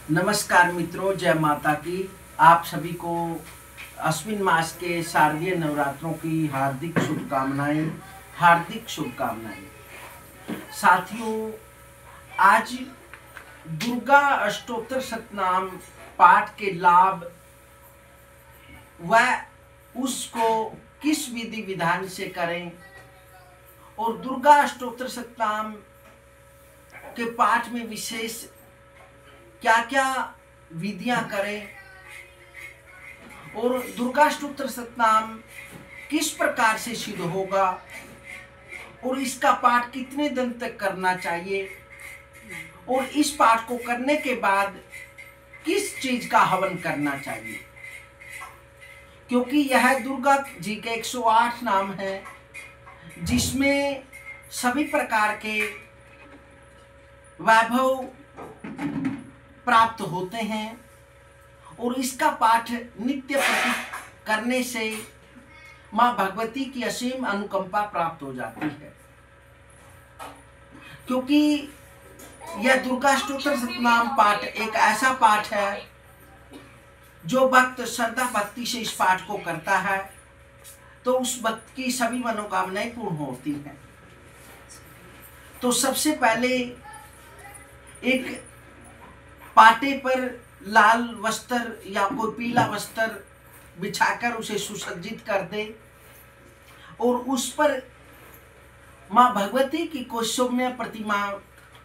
नमस्कार मित्रों, जय माता की। आप सभी को अश्विन मास के शारदीय नवरात्रों की हार्दिक शुभकामनाएं। साथियों, आज दुर्गा अष्टोत्तर शतनाम पाठ के लाभ व उसको किस विधि विधान से करें और दुर्गा अष्टोत्तर शतनाम के पाठ में विशेष क्या क्या विधियां करें और दुर्गा अष्टोत्तर शतनाम किस प्रकार से सिद्ध होगा और इसका पाठ कितने दिन तक करना चाहिए और इस पाठ को करने के बाद किस चीज का हवन करना चाहिए, क्योंकि यह दुर्गा जी के 108 नाम है जिसमें सभी प्रकार के वैभव प्राप्त होते हैं और इसका पाठ नित्य प्रति करने से मां भगवती की असीम अनुकंपा प्राप्त हो जाती है। क्योंकि यह दुर्गा अष्टोत्तर शतनाम पाठ एक ऐसा पाठ है जो भक्त श्रद्धा भक्ति से इस पाठ को करता है तो उस भक्त की सभी मनोकामनाएं पूर्ण होती हैं। तो सबसे पहले एक पाटे पर लाल वस्त्र या कोई पीला वस्त्र बिछाकर उसे सुसज्जित कर दे और उस पर मां भगवती की कोई सौम्य प्रतिमा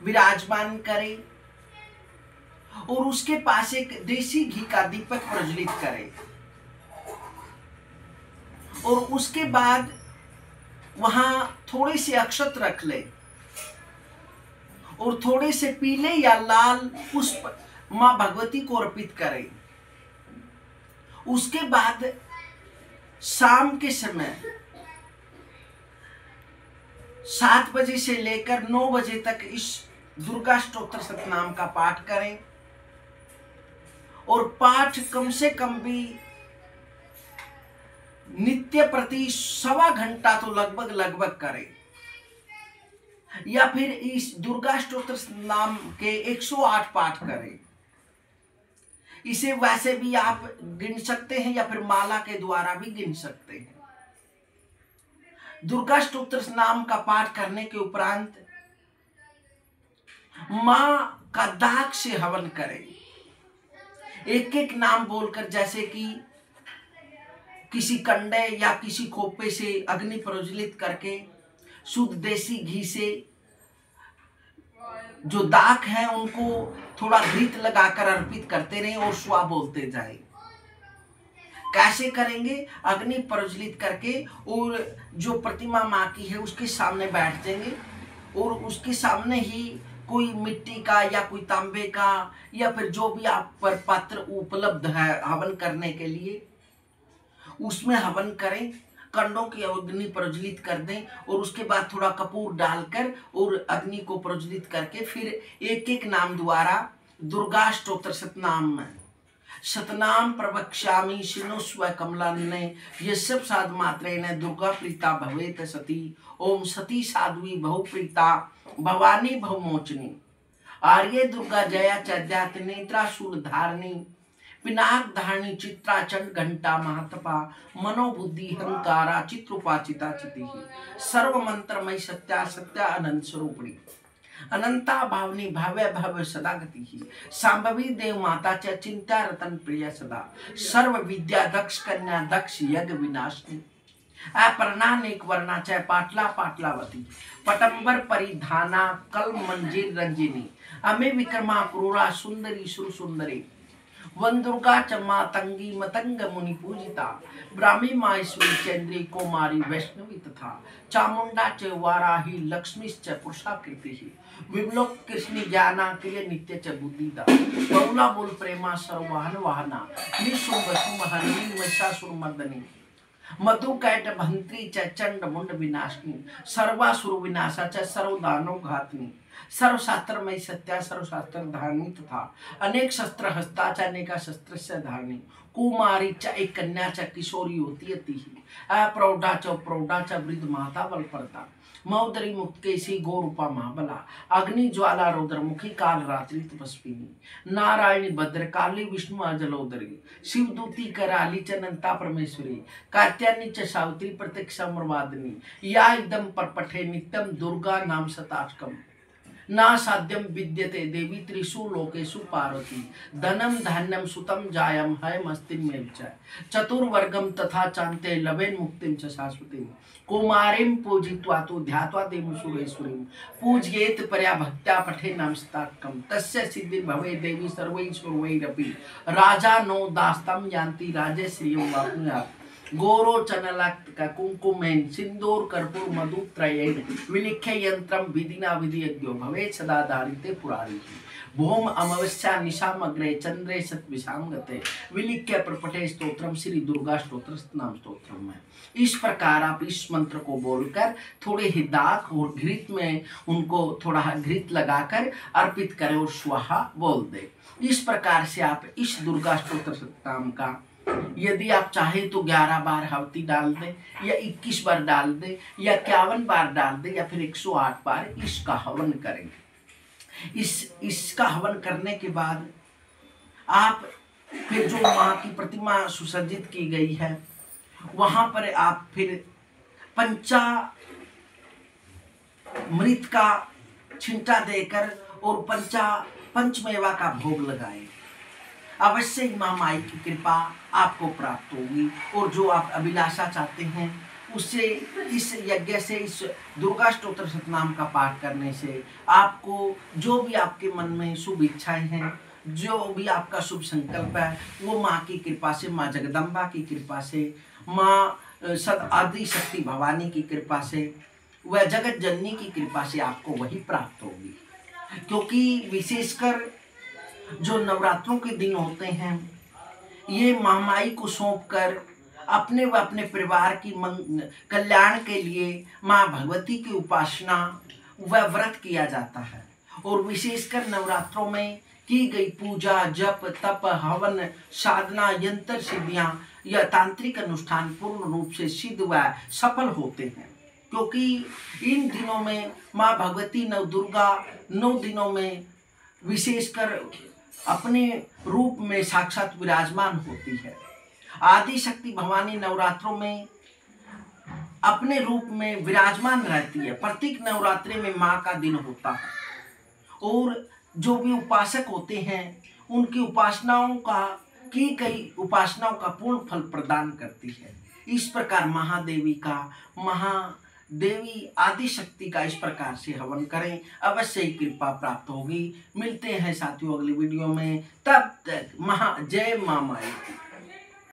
विराजमान करे और उसके पास एक देसी घी का दीपक प्रज्वलित करे और उसके बाद वहां थोड़े से अक्षत रख ले और थोड़े से पीले या लाल पुष्प मां भगवती को अर्पित करें। उसके बाद शाम के समय 7 बजे से लेकर 9 बजे तक इस दुर्गा अष्टोत्तर शतनाम का पाठ करें और पाठ कम से कम भी नित्य प्रति 1.25 घंटा तो लगभग करें, या फिर इस दुर्गा अष्टोत्तर नाम के 108 पाठ करें। इसे वैसे भी आप गिन सकते हैं या फिर माला के द्वारा भी गिन सकते हैं। दुर्गा अष्टोत्तर नाम का पाठ करने के उपरांत मां का दाग से हवन करें, एक एक नाम बोलकर, जैसे कि किसी कंडे या किसी खोपे से अग्नि प्रज्वलित करके शुद्ध देसी घी से जो दाग है उनको थोड़ा घृत लगाकर अर्पित करते रहें और स्वा बोलते जाएं। कैसे करेंगे? अग्नि प्रज्वलित करके और जो प्रतिमा मां की है उसके सामने बैठ जाएंगे और उसके सामने ही कोई मिट्टी का या कोई तांबे का या फिर जो भी आप पर पात्र उपलब्ध है हवन करने के लिए, उसमें हवन करें, कंडों की अग्नि प्रज्वलित कर दें और उसके बाद थोड़ा कपूर डालकर और अग्नि को प्रज्वलित करके फिर एक एक नाम द्वारा दुर्गा अष्टोत्तर शतनाम प्रवक्ष्यामि शिनुस्व कमलान्ने ये सब साध मात्रेण दुर्गा प्रीता भवेत सती ओम सती साध्वी बहु प्रीता भवानी बहुमोचनी आर्ये दुर्गा जया चैद्यात नेत्रा शूल धारणी पिनाक धारणी चित्रा चंड घंटा महातपा मनोबुद्धि हंकारा चित्रोपाचिता चिति सर्व मंत्रमय सत्या सत्या अनंत स्वरूपिणी अनंता भावनी भाव्य भव्य सदा गति सांभवी देव माता च चिंता रतन प्रिय सदा सर्व विद्या दक्ष कन्या दक्ष यज्ञ विनाशिनी अपर्णानेक वर्णा च पाटला पाटलावती पटंबर परिधाना कल मंजिर रंजिनी अमे विक्रमा क्रूरा सुंदरी सुर सुंदरी वंदुर्गा चम्मा तंगी मतंग मुनि पूजिता ब्राह्मी माहेश्वरी चंद्री कुमारी वैष्णवी तथा चामुंडा च वाराही लक्ष्मीश्च पुरुषाकृति विमलोक कृष्ण ज्ञाना क्रिय नित्य च बुद्धिदा बहुला बोल प्रेमा सर्ववाहन वाहना निशुंभ सुमहरणी महिषासुर मर्दनी मधु कैट भंत्री च चंड मुंड विनाशिनी सर्वासुर विनाशा च सर्वदानो घातनी सर्वशास्त्रमय सत्या सर्वशास्त्र धारणी तथा अनेक शस्त्र हस्ता च अनेका शस्त्र से धारणी कुमारी च एक कन्या च किशोरी होती अति अप्रौढ़ा च प्रौढ़ा च वृद्ध माता बल पड़ता मौदरी मुक्त केसी गोरूपा महाबला, अग्नि ज्वाला रौद्रमुखी काल रात्रि तपस्विनी, नारायणी भद्रकाली विष्णु अजलोदरी, शिवदूती कराली च अनंता परमेश्वरी, कात्यायनी च सावित्री प्रत्यक्षा मर्वादिनी, या इदम परपठे नित्यम दुर्गा नाम शताष्टकम, ना साध्यम विद्यते देवी त्रिषु लोकेषु पार्वती, धनम धान्यम सुतम जायम है मस्तिम में विचार, चतुर्वर्गम तथा चांते लवेन मुक्तिम च शाश्वतीम, कुमारीम पूजित्वा तो ध्यात्वा देवसुरेश्वरीम, पूजयेत परया भक्त्या पठे नाम शताष्टकम, तस्य सिद्धि भवे देवी सर्वै सर्वैरपि, राजा नो दास्तम यान्ति राजे श्रियं वाप्नुयात्, गोरो चनलाक्त का कुंकुमेन सिंदूर कर्पूर मधु त्रयेन विलिख्य यंत्रम विधिना विधियज्ञो भवे सदा धारिते पुरारी, भूम अमावस्या निशामग्रे चंद्रे सतविषाम गते विलिख्य प्रपटे स्तोत्रम श्री दुर्गा स्तोत्र नाम स्तोत्रम है। इस प्रकार आप इस मंत्र को बोलकर थोड़े ही दाग और घृत में उनको थोड़ा घृत लगाकर अर्पित करें और स्वाहा बोल दे। इस प्रकार से आप इस दुर्गा स्तोत्र नाम का यदि आप चाहे तो 11 बार हवती डाल दें या 21 बार डाल दें या 51 बार डाल दें या फिर 108 बार इसका हवन करेंगे। इसका हवन करने के बाद आप फिर जो माँ की प्रतिमा सुसज्जित की गई है वहां पर आप फिर पंचामृत का छिंटा देकर और पंचमेवा का भोग लगाएं। अवश्य ही माँ माई की कृपा आपको प्राप्त होगी और जो आप अभिलाषा चाहते हैं उससे इस यज्ञ से, इस दुर्गा स्तोत्र सतनाम का पाठ करने से आपको जो भी आपके मन में शुभ इच्छाएं हैं, जो भी आपका शुभ संकल्प है वो माँ की कृपा से, माँ जगदम्बा की कृपा से, माँ आदि शक्ति भवानी की कृपा से, वह जगत जननी की कृपा से आपको वही प्राप्त होगी। क्योंकि विशेषकर जो नवरात्रों के दिन होते हैं ये महामाई को सौंपकर अपने व अपने परिवार की कल्याण के लिए माँ भगवती की उपासना व व्रत किया जाता है। और विशेषकर नवरात्रों में की गई पूजा, जप, तप, हवन, साधना, यंत्र सिद्धियां या तांत्रिक अनुष्ठान पूर्ण रूप से सिद्ध व सफल होते हैं। क्योंकि इन दिनों में माँ भगवती नव दुर्गा 9 दिनों में विशेषकर अपने रूप में साक्षात विराजमान होती है। आदि शक्ति भवानी नवरात्रों में अपने रूप में विराजमान रहती है। प्रत्येक नवरात्रि में माँ का दिन होता है और जो भी उपासक होते हैं उनकी उपासनाओं का की गई उपासनाओं का पूर्ण फल प्रदान करती है। इस प्रकार महादेवी आदि शक्ति का इस प्रकार से हवन करें, अवश्य ही कृपा प्राप्त होगी। मिलते हैं साथियों अगली वीडियो में, तब तक जय माँ माई।